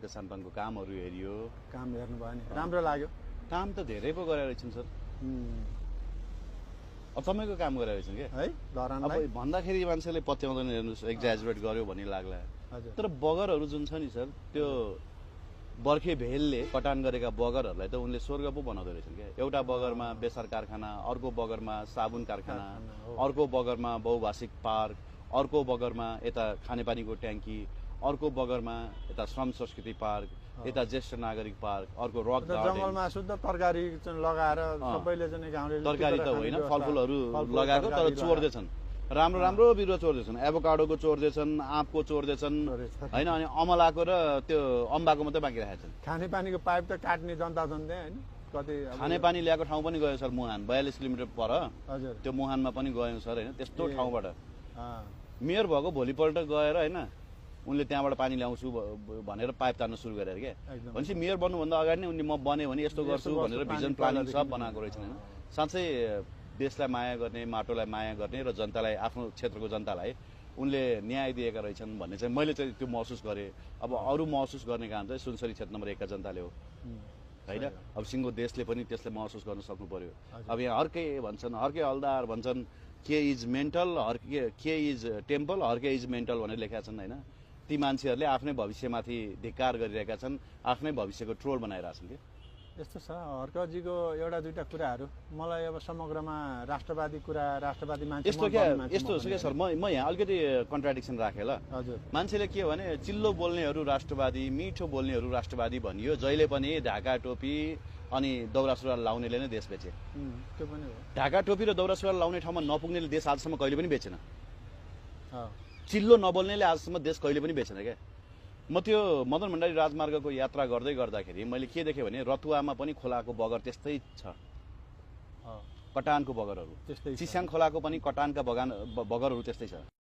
अर्को सानपानको कामहरू हेरियो। काम हेर्नु भयो नि, राम्रो लाग्यो। काम त धेरै पो गरेर रहेछन् सर। अब तपाईँको काम गरेर रहेछन् क्या है धरानलाई। अब भन्दाखेरि मान्छेले पत्याउँदैन, हेर्नुहोस् एक्जाजुरेट गर्यो भन्ने लाग्ला। हजुर। तर बगरहरू जुन छ नि सर, त्यो बर्खे भेलले कटान गरेका बगरहरूलाई त उनले स्वर्ग पो बनाउँदो रहेछन् क्या। एउटा बगरमा बेसार कारखाना, अर्को बगरमा साबुन कारखाना, अर्को बगरमा बहुभाषिक पार्क, अर्को बगरमा यता खानेपानीको ट्याङ्की, अर्को बगरमा यता श्रम संस्कृति पार्क, यता ज्येष्ठ नागरिक पार्क, अर्को रक गार्डन। जङ्गलमा शुद्ध तरकारी लगाएर सबैले चाहिँ गाउँले तरकारी त होइन, फलफुलहरू लगाएको तर चोर्दैछन्। राम्रो राम्रो बिरुवा चोर्दैछन्, एभोकाडोको चोर्दैछन्, आँपको चोर्दैछन् होइन, अनि अमलाको र त्यो अम्बाको मात्रै बाँकी राखेका छन्। खानेपानीको पाइप त काट्ने जनता झन्डै होइन कति। खानेपानी ल्याएको ठाउँ पनि गयो सर, मुहान 42 किलोमिटर पर। हजुर। त्यो मुहानमा पनि गयौँ सर होइन, त्यस्तो ठाउँबाट मेयर भएको भोलिपल्ट गएर होइन उनले त्यहाँबाट पानी ल्याउँछु भनेर पाइप तान्न सुरु गरेर क्या। भनेपछि मेयर बन्नुभन्दा अगाडि नै उनले म बने भने यस्तो गर्छु भनेर भिजन प्लानिङ सब बनाएको रहेछन् होइन। साँच्चै देशलाई माया गर्ने, माटोलाई माया गर्ने र जनतालाई, आफ्नो क्षेत्रको जनतालाई उनले न्याय दिएका रहेछन् भन्ने चाहिँ मैले चाहिँ त्यो महसुस गरेँ। अब अरू महसुस गर्ने काम चाहिँ सुनसरी क्षेत्र नम्बर 1 का जनताले हो होइन। अब सिङ्गो देशले पनि त्यसले महसुस गर्न सक्नु पर्यो। अब यहाँ हर्कै भन्छन्, हर्कै हलदार भन्छन्, के इज मेन्टल, के is temple, Harke is mental भनेर लेखेका छन् होइन। ती मान्छेहरूले आफ्नै भविष्यमाथि धिक्कार गरिरहेका छन्, आफ्नै भविष्यको ट्रोल बनाइरहेका छन् कि। यस्तो छ हर्कजीको एउटा दुईटा कुराहरू मलाई अब समग्रमा राष्ट्रवादी कुरा, राष्ट्रवादी मान्छे यस्तो क्या सर, म यहाँ अलिकति कन्ट्राडिक्सन राखेँ ल। हजुर। मान्छेले के भने चिल्लो बोल्नेहरू राष्ट्रवादी, मिठो बोल्नेहरू राष्ट्रवादी भनियो। जहिले पनि ढाका टोपी अनि दौरा सुरुवाल लाउनेले नै देश बेचे। त्यो पनि हो। ढाका टोपी र दौरा सुरुवाल लाउने ठाउँमा नपुग्नेले देश आजसम्म कहिले पनि बेचेन। चिल्लो नबोल्नेले आजसम्म देश कहिले पनि बेचेन क्या। म त्यो मदन भण्डारी राजमार्गको यात्रा गर्दै गर्दाखेरि मैले के देखेँ भने रतुवामा पनि खोलाको बगर त्यस्तै छ, कटानको बगरहरू। चिस्याङ खोलाको पनि कटानका बगरहरू त्यस्तै छ।